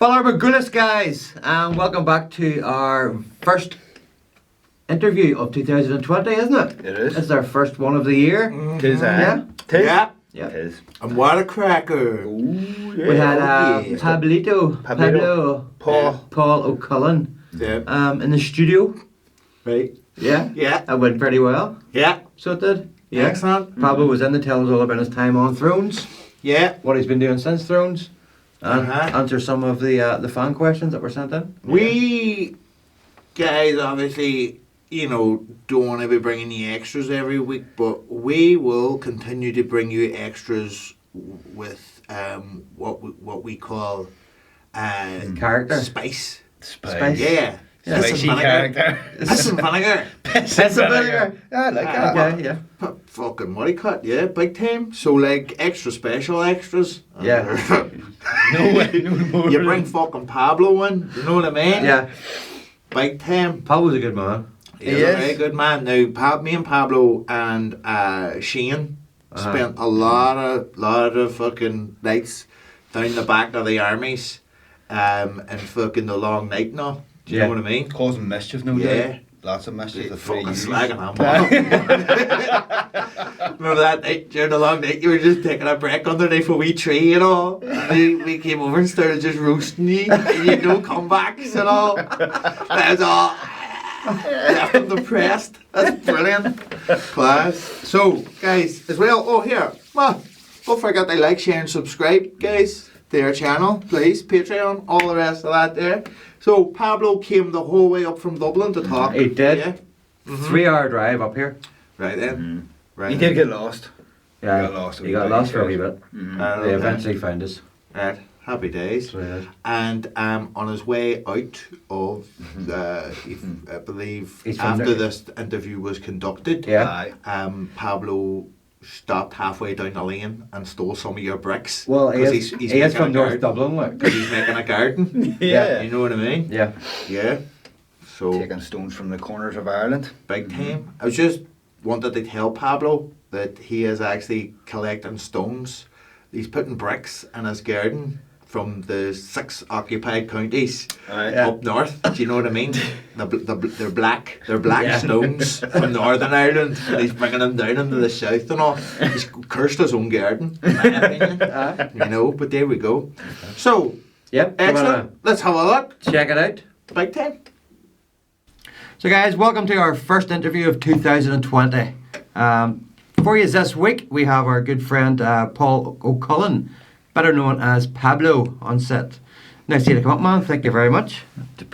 Ballarbagulis, guys, and welcome back to our first interview of 2020, isn't it? It is. It's our first one of the year. It is, Yeah. Tis. Yeah. It is. And what a cracker. Ooh, yeah. We had yeah. Pablo Paul O'Cullen Yeah. in the studio. Right. Yeah. Yeah. It went pretty well. Yeah. So it did. Yeah. Excellent. Pablo was in to tell us all about his time on Thrones, Yeah. what he's been doing since Thrones, and Uh-huh. answer some of the fan questions that were sent in. We guys obviously, don't want to be bringing you extras every week, but we will continue to bring you extras with what we call Character. spice. Spice. Yeah. Spicy character. Piss and vinegar. Piss and vinegar. I like that. Okay, yeah. Fucking what do you cut? Yeah, big time. So like extra special extras. Yeah. No way, no more. You bring fucking Pablo in, you know what I mean? Yeah. Big time. Pablo's a good man. He's He a is. very good man. Now, me and Pablo and Shane spent a lot of fucking nights down the back of the armies, and fucking the long night and all. Do you know what I mean? Causing mischief, no Yeah. doubt. Lots of mischief. The Fucking 3 years. slagging him off. Remember that night during the long night you were just taking a break underneath a wee tree and all? We came over and started just roasting you and you no comebacks and all. That was all left them depressed. That's brilliant. Class. So guys, as well, don't forget to like, share and subscribe, guys, to our channel, please. Patreon, all the rest of that there. So Pablo came the whole way up from Dublin to talk. He did. Yeah. 3-hour drive up here. Right then. Right. He did get lost. Yeah. Got lost. He got lost for a wee bit. then. They eventually found us. Right. Happy days. So, yeah. And on his way out of, I believe, He's from after there. this interview was conducted, Yeah. Aye. Pablo stopped halfway down the lane and stole some of your bricks. Well, he 'Cause is, he's he is making from a North garden. Dublin, like. 'Cause he's making a garden. Yeah. You know what I mean? Yeah. Yeah. So Taking stones from the corners of Ireland. big time. I was just wanted to tell Pablo that he is actually collecting stones. He's putting bricks in his garden from the 6 occupied counties Aye. up north. Do you know what I mean? They're black. They're black Yeah. stones from Northern Ireland. And he's bringing them down into the south and all. He's cursed his own garden, in my opinion. But there we go. So, Yep. come on, excellent. Let's have a look. check it out. Big time. So, guys, welcome to our first interview of 2020. For you this week, we have our good friend Paul O'Cullen, better known as Pablo, on set. Nice of you to come up, man. Thank you very much.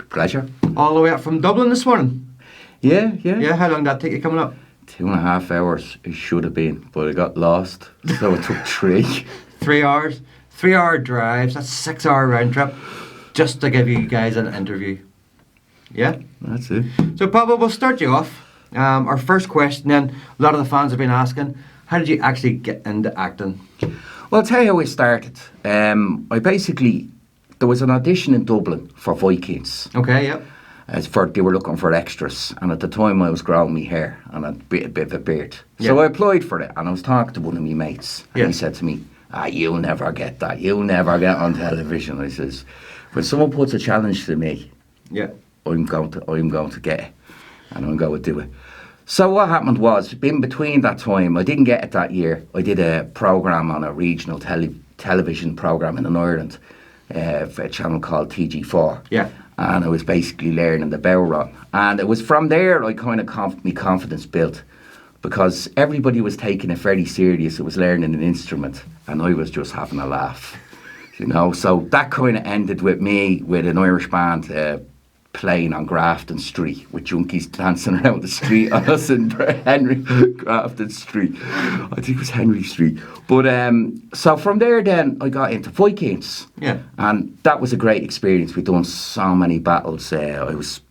Pleasure. All the way up from Dublin this morning. Yeah. Yeah, how long did that take you coming up? 2.5 hours it should have been, but I got lost, so it took 3. 3 hours. 3-hour drives. That's 6-hour round trip just to give you guys an interview. Yeah? That's it. So, Pablo, we'll start you off. Our first question then, a lot of the fans have been asking, how did you actually get into acting? Well, I'll tell you how I started. There was an audition in Dublin for Vikings. Okay, yep. They were looking for extras, and at the time I was growing my hair and a bit of a beard. Yeah. So I applied for it, and I was talking to one of my mates, and Yeah. he said to me, you'll never get that. You'll never get on television. I says, when someone puts a challenge to me, Yeah. I'm going to get it, and I'm going to do it. So what happened was, in between that time, I didn't get it that year. I did a programme on a regional television programme in Ireland, for a channel called TG4. Yeah. And I was basically learning the bow run. And it was from there I kind of my confidence built, because everybody was taking it very serious. It was learning an instrument, and I was just having a laugh, So that kind of ended with me with an Irish band playing on Grafton Street with junkies dancing around the street on us in Henry Grafton Street. I think it was Henry Street. But so from there then I got into Vikings. Yeah. And that was a great experience. We'd done so many battles. I was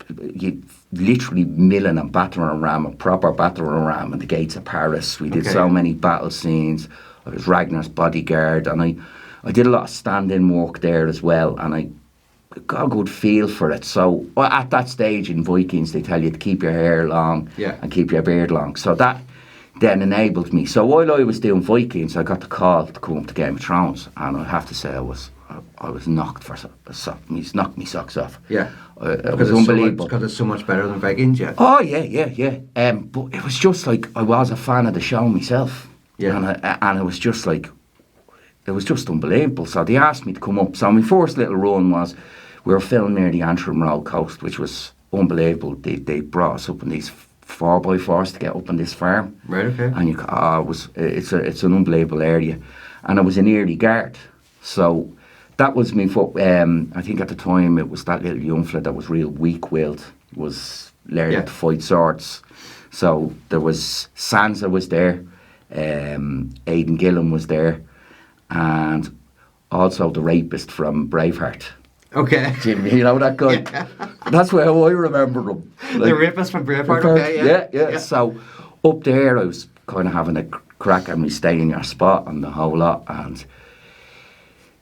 literally milling and battering ram, a proper battering ram in the gates of Paris. We did so many battle scenes. I was Ragnar's bodyguard, and I did a lot of stand-in work there as well, and I got a good feel for it. So at that stage in Vikings, they tell you to keep your hair long and keep your beard long. So that then enabled me. So while I was doing Vikings, I got the call to come up to Game of Thrones, and I have to say I was I was knocked for he's knocked me socks off. Yeah. It was unbelievable. Because it's so much better than Vikings, yeah. Oh yeah. But it was just like I was a fan of the show myself. Yeah. And it was just like, it was just unbelievable. So they asked me to come up. So my first little run was, we were filming near the Antrim Road coast, which was unbelievable. They brought us up in these 4x4s to get up on this farm. Right, okay. And it's an unbelievable area. And I was an early guard. So that was me. I think at the time it was that little young fella that was real weak-willed, was learning to fight swords. So there was Sansa was there, Aidan Gillen was there, and also the rapist from Braveheart. Okay. Jimmy, you know that guy? Yeah. That's how I remember him. The rapist from Braveheart, okay, yeah. So up there I was kind of having a crack and we stay in your spot and the whole lot, and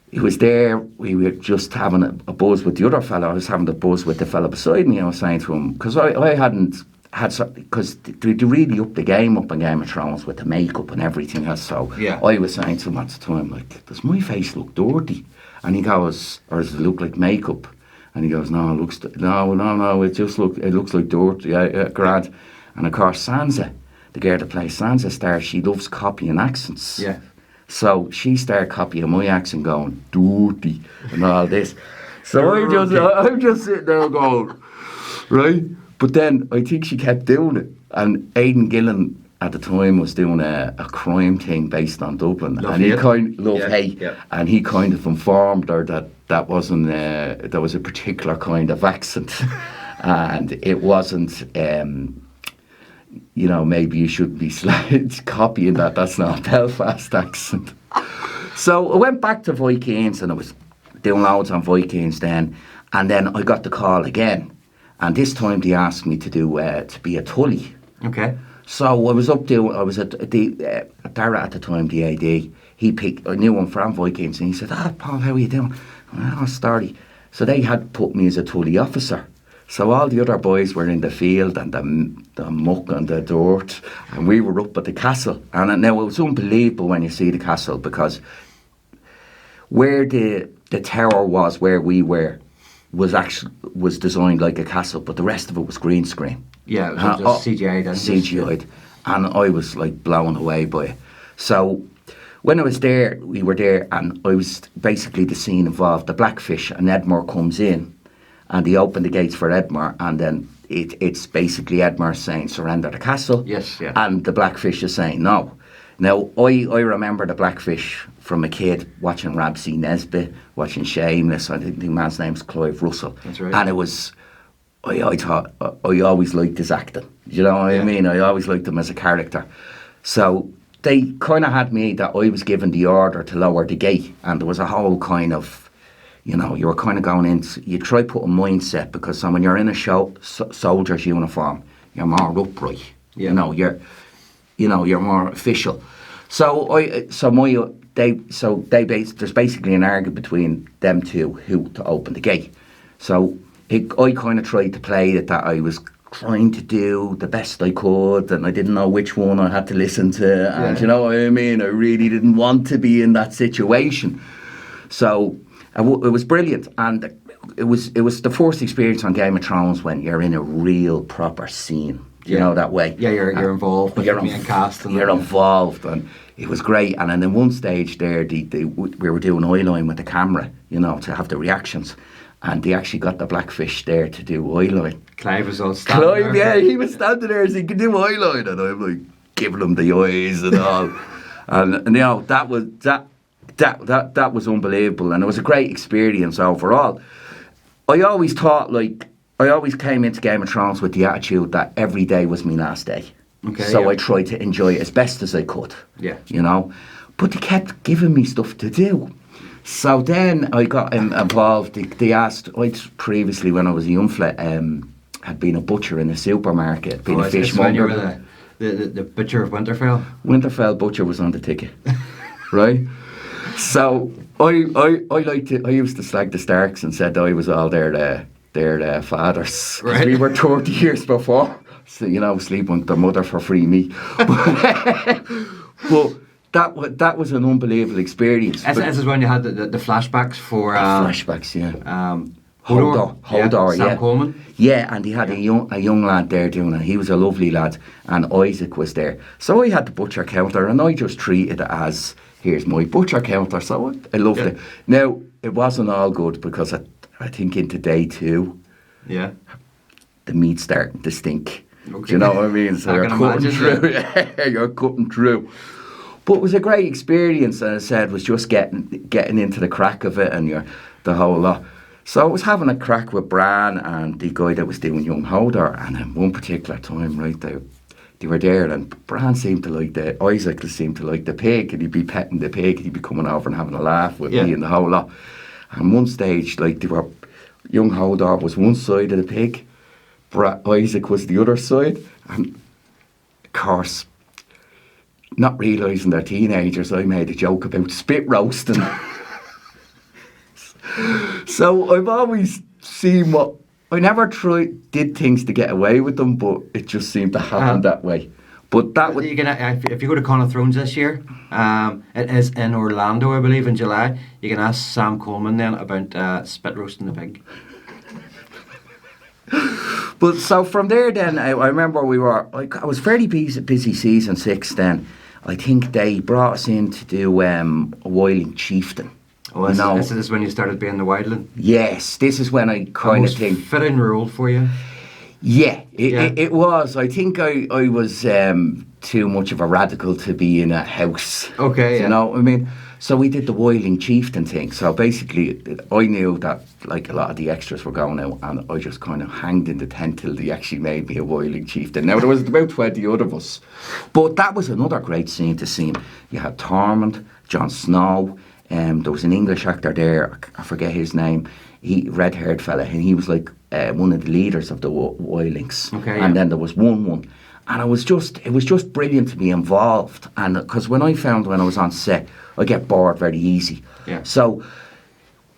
he was there. We were just having a buzz with the other fella. I was having a buzz with the fella beside me. I was saying to him, because I hadn't had, because they really upped the game up in Game of Thrones with the makeup and everything else. So I was saying to him at the time, like, does my face look dirty? And he goes, or does it look like makeup? And he goes, no, it looks it looks like dirt. Yeah, grand. And of course, Sansa, the girl that plays Sansa Star, she loves copying accents. Yeah. So she started copying my accent, going dirty and all this. So I'm just sitting there going, right? But then I think she kept doing it. And Aidan Gillen at the time was doing a crime thing based on Dublin, and he kind of and he kind of informed her that wasn't there was a particular kind of accent, and it wasn't. Maybe you should be copying that. That's not a Belfast accent. So I went back to Vikings, and I was doing loads on Vikings then, and then I got the call again, and this time they asked me to do to be a Tully. Okay. So I was up there. I was at Dara at the time, the AD. He picked. I knew him from Vikings, and he said, Paul, how are you doing? Oh, Starry. So they had put me as a Tully officer. So all the other boys were in the field and the muck and the dirt, and we were up at the castle. And now it was unbelievable when you see the castle, because where the tower was, where we were, was designed like a castle, but the rest of it was green screen. Yeah, it was just CGI'd. CGI'd. And I was like blown away by it. So when I was there, we were there, and I was basically the scene involved. The Blackfish and Edmure comes in, and they open the gates for Edmure, and then it's basically Edmure saying surrender the castle. Yes, yeah. And the Blackfish is saying no. Now, I remember the Blackfish from a kid watching Ramsay Nesbitt, watching Shameless. I think the man's name's Clive Russell. That's right. And it was, I thought, I always liked his acting. You know what I mean? I always liked him as a character. So they kind of had me that I was given the order to lower the gate, and there was a whole kind of, you were kind of going into, you try put a mindset, because when you're in a soldier's uniform, you're more upright. Yeah. You're more official. There's basically an argument between them two who to open the gate. So I kind of tried to play it that I was trying to do the best I could, and I didn't know which one I had to listen to, and you know what I mean? I really didn't want to be in that situation. So it was brilliant, and it was the first experience on Game of Thrones when you're in a real proper scene. You know, that way. Yeah, you're involved with the main cast. You're involved, and it was great. And then in one stage there, we were doing eyeline with the camera, to have the reactions. And they actually got the Blackfish there to do eyeline. Clive was all standing there. He was standing there so he could do eyeline, and I'm like giving him the eyes and all. and that was unbelievable, and it was a great experience overall. I always thought, I always came into Game of Thrones with the attitude that every day was my last day. Okay, so I tried to enjoy it as best as I could. Yeah. But they kept giving me stuff to do. So then I got involved. They asked, previously when I was a young fella, had been a butcher in a supermarket, been a fishmonger. You were the butcher of Winterfell? Winterfell Butcher was on the ticket. Right? So I used to slag the Starks and said I was all their fathers. Right. We were 30 years before. So, sleep with their mother for free meat. But that was an unbelievable experience. This is when you had the flashbacks for flashbacks, yeah. Hodor, yeah. Sam Coleman. Yeah, and he had a young lad there doing it. He was a lovely lad, and Isaac was there. So I had the butcher counter, and I just treated it as, here's my butcher counter. So I loved it. Now, it wasn't all good because I think into day 2, the meat's starting to stink. Okay. Do you know what I mean? So you're cutting through. You're cutting through. But it was a great experience, and I said, was just getting into the crack of it and the whole lot. So I was having a crack with Bran and the guy that was doing Young Hodor, and in one particular time, right, they were there, and Bran seemed to like Isaac seemed to like the pig, and he'd be petting the pig, and he'd be coming over and having a laugh with me and the whole lot. And one stage, like, Young Hodor was one side of the pig, Isaac was the other side, and of course, not realising they're teenagers, I made a joke about spit roasting. So I've always seen I never did things to get away with them, but it just seemed to happen that way. But that would... if you go to Con of Thrones this year, it is in Orlando, I believe, in July. You can ask Sam Coleman then about spit roasting the pig. But so from there then, I remember I was fairly busy season 6 then. I think they brought us in to do a Wailing Chieftain. Oh, this is when you started being the wildling? Yes, this is when I kind of think... fitting role for you? Yeah, it was. I think I was too much of a radical to be in a house. Okay, You know what I mean? So we did the Wailing Chieftain thing. So basically, I knew that like a lot of the extras were going out, and I just kind of hanged in the tent till they actually made me a Wailing Chieftain. Now, there was about 20 odd of us. But that was another great scene to see. You had Tormund, Jon Snow, there was an English actor there, I forget his name, red-haired fella, and he was like one of the leaders of the Wailings. Okay, and then there was one. And it was just brilliant to be involved. And because when I was on set, I get bored very easy. Yeah. So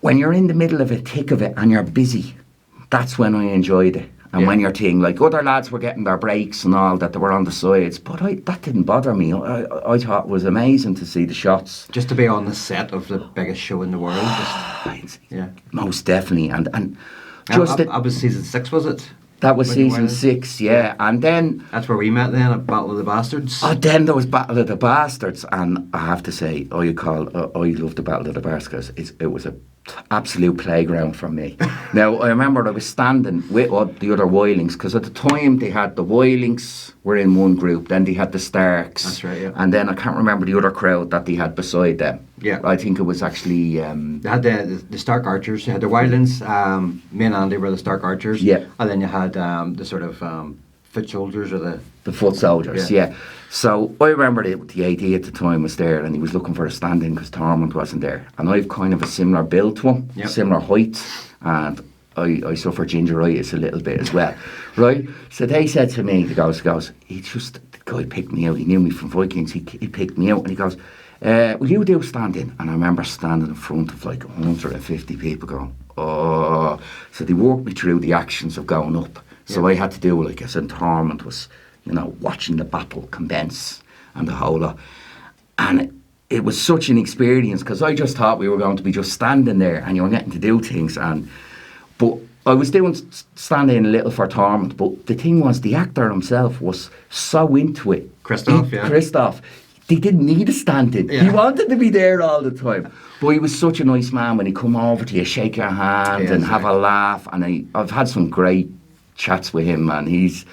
when you're in the middle of it, thick of it, and you're busy, that's when I enjoyed it. And when you're thinking, like, other lads were getting their breaks and all that, they were on the sides, but that didn't bother me. I thought it was amazing to see the shots. Just to be on the set of the biggest show in the world. Most definitely. And that was season 6, was it? That was season 6, yeah. And then... That's where we met then, at Battle of the Bastards. Oh, then there was Battle of the Bastards. And I have to say, I loved the Battle of the Bastards. It was a absolute playground for me. Now, I remember I was standing with the other Wailings, because at the time they had the Wailings were in one group, then they had the Starks. That's right, yeah. And then I can't remember the other crowd that they had beside them. Yeah. I think it was actually... They had the Stark Archers, you had the Wildlings, me and Andy were the Stark Archers. Yeah. And then you had the sort of foot soldiers, or the foot soldiers, yeah. So I remember the AD at the time was there, and he was looking for a stand-in because Tormund wasn't there. And I've kind of a similar build to him, similar height, and I suffer gingeritis a little bit as well, right? So they said to me, he goes, the guy picked me out. He knew me from Vikings. He picked me out, and he goes, will you do stand-in? And I remember standing in front of like 150 people going, oh. So they walked me through the actions of going up. So I had to do, like, as Tormund was, watching the battle commence and the whole lot. And it was such an experience, because I just thought we were going to be just standing there and you were getting to do things. But I was doing standing a little for Tormund, but the thing was, the actor himself was so into it. Christoph. They didn't need a stand-in. Yeah. He wanted to be there all the time. But he was such a nice man when he come over to you, shake your hand and have a laugh. And I've had some great chats with him, man. He's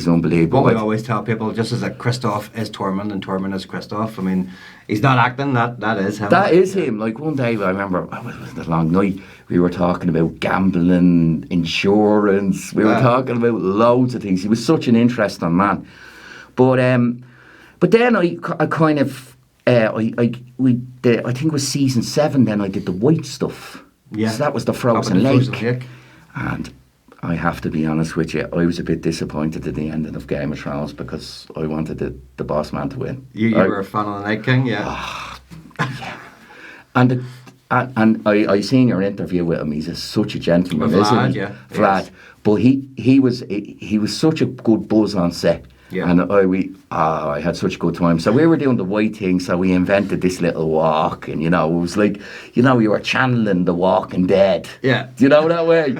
unbelievable. What we always tell people, just as that Christoph is Tormund and Tormund is Christoph. I mean, he's not acting, that is him. That is him. Like, one day, I remember, it was a long night, we were talking about gambling, insurance, we were talking about loads of things. He was such an interesting man. But then I kind of, I think it was season 7, then I did the white stuff. Yeah. So that was the Frozen Lake. And I have to be honest with you, I was a bit disappointed at the ending of Game of Thrones, because I wanted the boss man to win. You were a fan of the Night King, yeah. Yeah. And I seen your interview with him. He's such a gentleman, isn't he? Yeah. Vlad. But he was such a good buzz on set. Yeah. And I had such a good time. So we were doing the white thing, so we invented this little walk, and, you know, it was like, you know, you were channeling the Walking Dead. Yeah. Do you know that way?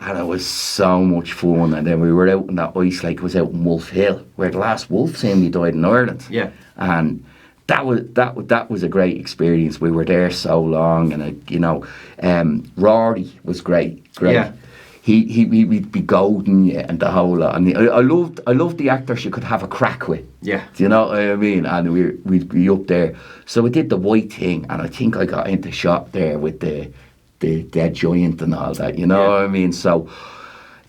And it was so much fun. And then we were out in that ice lake, it was out in Wolf Hill, where the last wolf seemingly died in Ireland. Yeah. And that was a great experience. We were there so long, and you know, Rory was great. Yeah. He'd be golden, yeah, and the whole lot. And I loved the actors you could have a crack with. Yeah. Do you know what I mean? And we'd be up there. So we did the white thing, and I think I got into shot there with the dead giant and all that. You know what I mean? So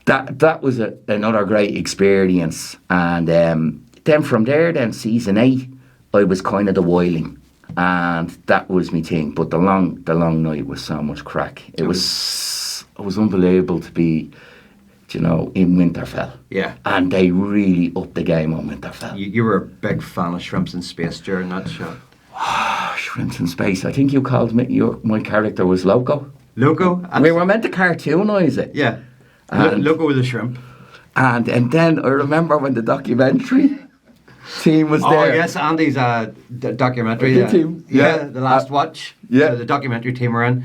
that was another great experience. And then from there, then season 8, I was kind of the whiling, and that was my thing. But the long night was so much crack. It was unbelievable to be, you know, in Winterfell. Yeah. And they really upped the game on Winterfell. You were a big fan of Shrimps in Space during that show. Shrimps in Space. I think you called me, my character was Loco. Loco? We were meant to cartoonise it. Yeah. And- Loco with a shrimp. And then I remember when the documentary team was there. Oh, yes, Andy's documentary. The team, yeah. The Last Watch. yeah. So the documentary team were in.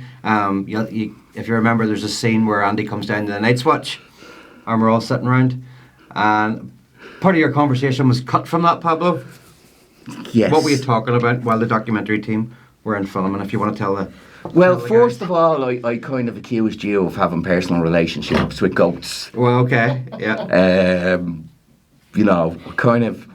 If you remember, there's a scene where Andy comes down to the Night's Watch, and we're all sitting around. And part of your conversation was cut from that, Pablo. Yes. What were you talking about while the documentary team were in filming? If you want to tell the... Well, tell the first guys. of all, I kind of accused you of having personal relationships with goats. Well, okay, yeah. You know, kind of.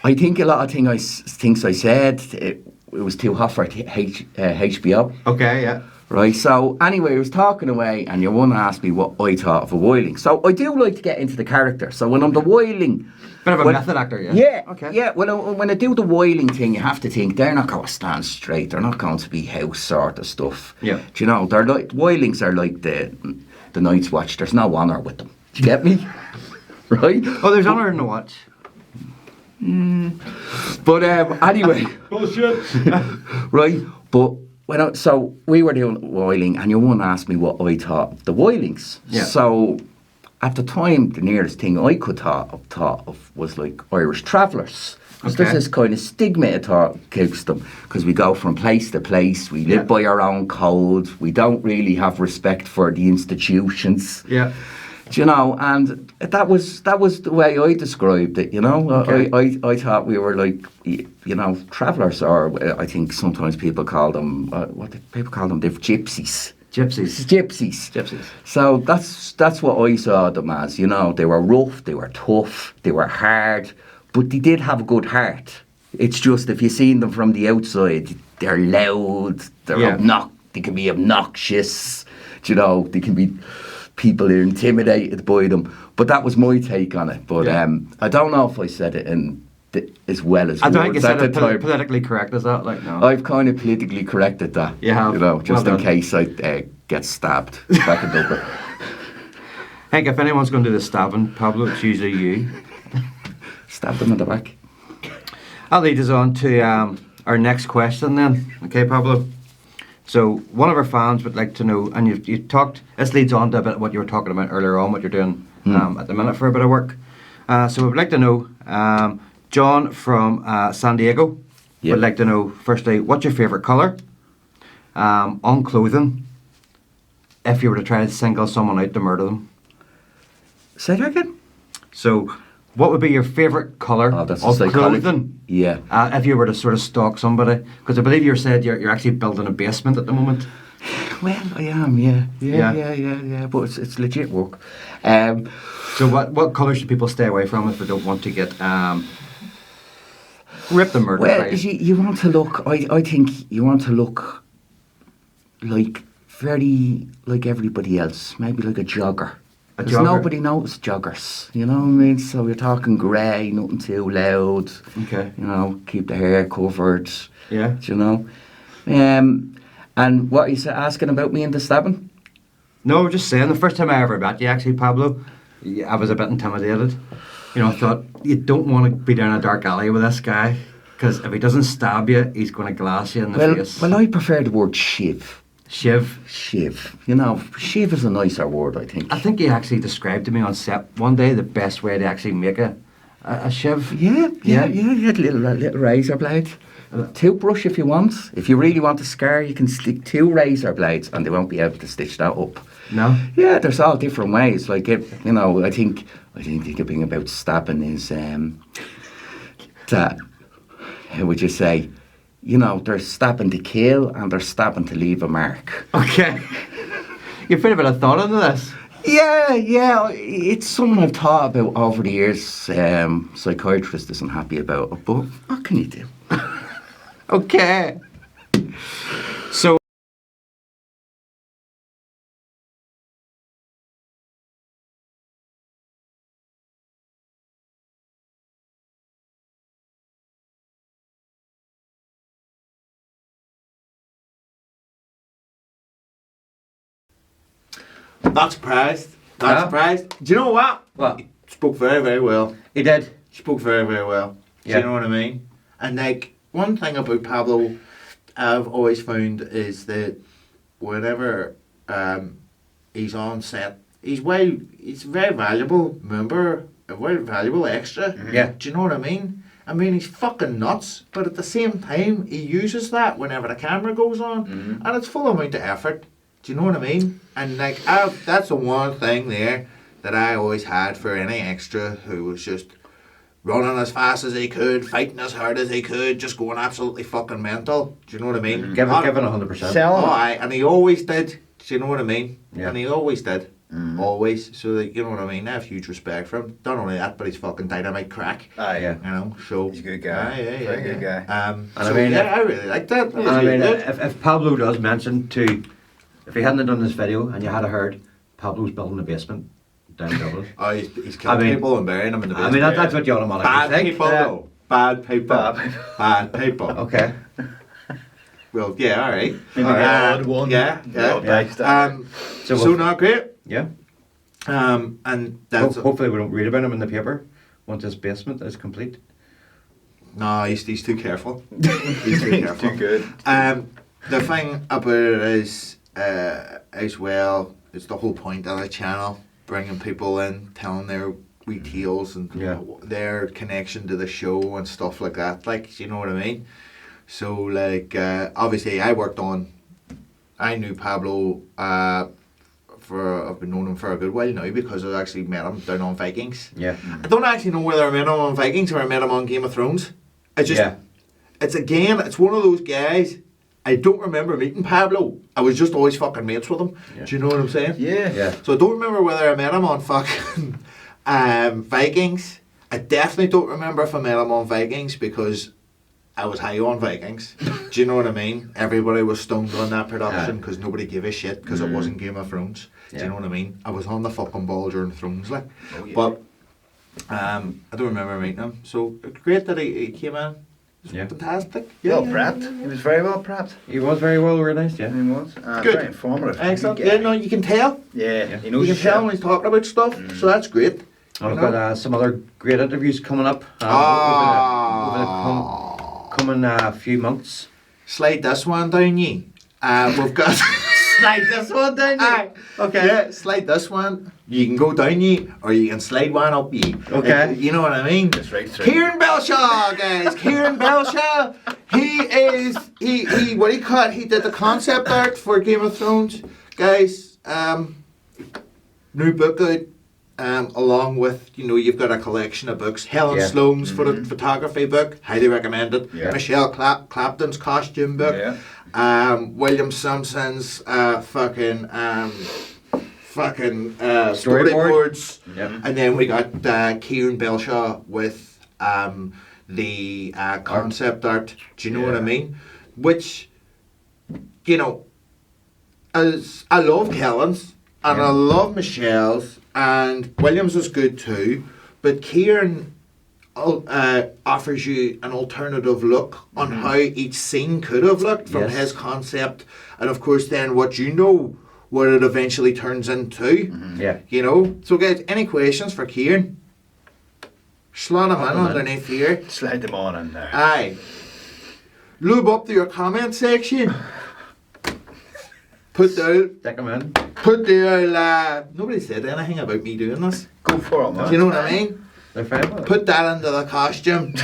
I think a lot of things I said, it was too hot for HBO. Okay, yeah. Right, so anyway, I was talking away, and your one asked me what I thought of a whiling. So I do like to get into the character. So when I'm the whiling... Bit of a when- method actor, yeah? Yeah, Okay. yeah. When I do the whiling thing, you have to think they're not going to stand straight. They're not going to be house sort of stuff. Yeah. Do you know, they're like whilings are like the Night's Watch. There's no honour with them. Do you get me? Right. Oh, there's honour in the watch. But anyway, Bullshit. right. But so we were doing whiling, and your one asked me what I thought of the whilings. Yeah. So at the time, the nearest thing I could thought of was like Irish travellers. Because Okay. there's this kind of stigma against them, because we go from place to place, we live Yeah. by our own code, we don't really have respect for the institutions. Yeah. Do you know, and that was the way I described it, you know. Okay. I thought we were like, you know, travellers, or I think sometimes people call them, what did people call them? They're gypsies. Gypsies. Gypsies. So that's what I saw them as, you know. They were rough, they were tough, they were hard, but they did have a good heart. It's just if you seen them from the outside, they're loud, they can be obnoxious, you know, they can be... People are intimidated by them, but that was my take on it. But I don't know if I said it as well as I don't think you words said at it the time. politically correct, is that? Like, no. I've kind of politically corrected that. You have? You know, just Well in done. case I get stabbed back in Dublin. Hank, if anyone's going to do the stabbing, Pablo, it's usually you. Stab them in the back. That leads us on to our next question then. Okay, Pablo? So, one of our fans would like to know, and you talked, this leads on to a bit what you were talking about earlier on, what you're doing at the minute for a bit of work. So, we'd like to know, John from San Diego Yep. would like to know, firstly, what's your favourite colour on clothing if you were to try to single someone out to murder them? Say that again? So, what would be your favourite colour Oh, that's of psychology. clothing Yeah. if you were to sort of stalk somebody? Because I believe you said you're actually building a basement at the moment. Well, I am, yeah. Yeah. Yeah. But it's legit work. So what colour should people stay away from if they don't want to get ripped and murdered? Well, by you? you want to look. I think you want to look like very like everybody else. Maybe like a jogger. A Because jogger? nobody knows joggers. You know what I mean? So you're talking grey, nothing too loud. Okay. You know, keep the hair covered. Yeah. Do you know? And what are you asking about me in the stabbing? No, I'm just saying, the first time I ever met you, actually, Pablo, I was a bit intimidated. You know, I thought, you don't want to be down a dark alley with this guy, because if he doesn't stab you, he's going to glass you in the face. Well, I prefer the word shiv. Shiv. Shiv. You know, shiv is a nicer word, I think. I think he actually described to me on set one day the best way to actually make a A shiv. Yeah. He had little razor blades. A toothbrush if you want. If you really want a scar, you can stick 2 razor blades and they won't be able to stitch that up. No. Yeah, there's all different ways. Like, I think the thing about stabbing is that, how would you say, they're stabbing to kill and they're stabbing to leave a mark. Okay. You put a bit of thought into this. Yeah, it's something I've thought about over the years. Psychiatrist isn't happy about it, but what can you do? Okay. So. Not surprised. Not surprised. Do you know what? What? He spoke very, very well. He did. Spoke very, very well. Do Yeah. you know what I mean? And like, one thing about Pablo I've always found is that whenever he's on set, he's a very valuable member, a very valuable extra. Yeah. Do you know what I mean? I mean, he's fucking nuts, but at the same time, he uses that whenever the camera goes on, and it's full amount of effort. Do you know what I mean? And like, that's the one thing there that I always had for any extra who was just running as fast as he could, fighting as hard as he could, just going absolutely fucking mental. Do you know what I mean? Give it 100%. Selling Oh, it. aye, and he always did. Do you know what I mean? Yeah. And he always did. Always. So, that, you know what I mean? I have huge respect for him. Not only that, but he's fucking dynamite crack. Aye, Yeah. You know, so. He's a good guy. Aye, yeah, Very good guy. And I mean, I really like that. And I mean, if Pablo does mention if he hadn't done this video and you had heard Pablo's building a basement down Dublin. Oh, he's killing people and burying them in the basement. I mean, that's what you automatically Bad think. people, though. Bad people. Bad people. Okay. Well, yeah, alright. Maybe Alright. the odd one. Yeah, The odd yeah. dice that. So not great. Yeah. And that's Hopefully we don't read about him in the paper once this basement is complete. no, he's too careful. He's too careful. Too good. The thing about it is, as well, it's the whole point of the channel, bringing people in, telling their wee tales and Yeah. their connection to the show and stuff like that. Like, you know what I mean? So, like, obviously, I knew Pablo. I've been knowing him for a good while now because I actually met him down on Vikings. Yeah. I don't actually know whether I met him on Vikings or I met him on Game of Thrones. It's one of those guys. I don't remember meeting Pablo. I was just always fucking mates with him. Yeah. Do you know what I'm saying? Yeah. Yeah. So I don't remember whether I met him on fucking Vikings. I definitely don't remember if I met him on Vikings because I was high on Vikings. Do you know what I mean? Everybody was stoned on that production because nobody gave a shit because it wasn't Game of Thrones. Do you know what I mean? I was on the fucking ball during Thrones, like. Oh, yeah. But I don't remember meeting him. So great that he came in. Yeah. Fantastic. Well prepped. He was very well prepped. He was very well organised, yeah. He was. Good. Very informative. Excellent. Good Yeah, guy. no, you can tell. Yeah. He You knows can his tell shit. when he's talking about stuff. So that's great. And we've You know? got some other great interviews coming up over the coming few months. Slide this one down, ye. We've got. Slide this one down, Aye. Okay. Yeah, slide this one. You can go down ye, or you can slide one up ye. Okay. You know what I mean? Just right through. Kieran Belshaw, guys. Kieran Belshaw. He did the concept art for Game of Thrones, guys. New book out. Along with, you've got a collection of books. Helen Yeah. Sloane's photography book, highly recommended. Yeah. Michelle Clapton's costume book. Yeah. William Simpson's Storyboard. storyboards. Yeah. And then we got Kieran Belshaw with the concept art. Do you know what I mean? Which, as I love Kellen's and I love Michelle's and Williams was good too, but Kieran offers you an alternative look on how each scene could have looked from Yes. his concept, and of course then what it eventually turns into. Yeah. So guys, any questions for Kieran? Slot him in him in. underneath here. Slide them on in there. Aye. Lube up to your comment section. Put the Stick 'em in. nobody said anything about me doing this. Go for it, man. Do you know what I mean? They're fine with it. Put that into the costume.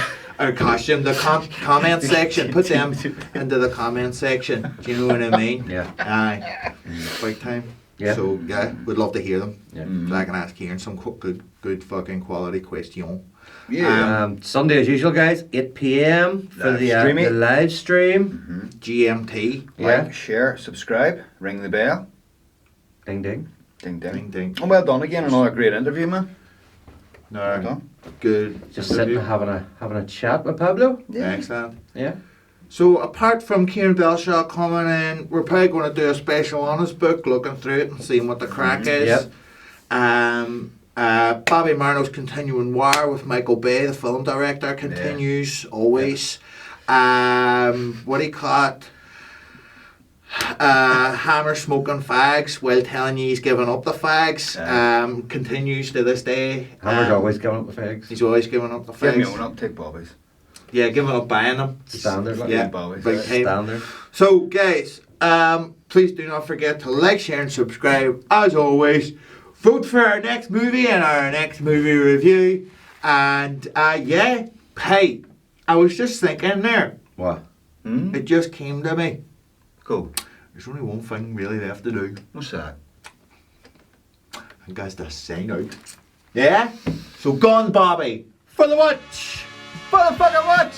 Or costume, the comment section. Put them into the comment section. Do you know what I mean? Yeah. Aye. Big time. Yeah. So, yeah, we'd love to hear them. Yeah. So I can ask Kieran some good fucking quality question. Yeah. Sunday as usual, guys, 8 p.m. for Live the streaming. live stream. GMT. Yeah. Like, share, subscribe, ring the bell. Ding ding. Ding ding. Ding ding. Oh, well done again. Another great interview, man. Well No. done. Good. Just sitting having a chat with Pablo. Excellent. Yeah. So apart from Kieran Belshaw coming in, we're probably going to do a special on his book, looking through it and seeing what the crack is. Yep. Bobby Marno's continuing war with Michael Bay, the film director, continues always. What do you call it? Hammer smoking fags while telling you he's given up the fags. Continues to this day. Hammer's always giving up the fags. He's always giving up the Give me fags. one up, take Bobby's. Yeah, giving up buying them. Standard. Like Yeah, Bobby's. big time. Standard. So, guys, please do not forget to like, share, and subscribe. As always, vote for our next movie and our next movie review. And yeah, hey, I was just thinking there. What? It just came to me. Cool. There's only one thing really left to do. What's that? And guys, to sign out. Yeah. So, gone, Bobby, for the watch. Motherfucker, watch!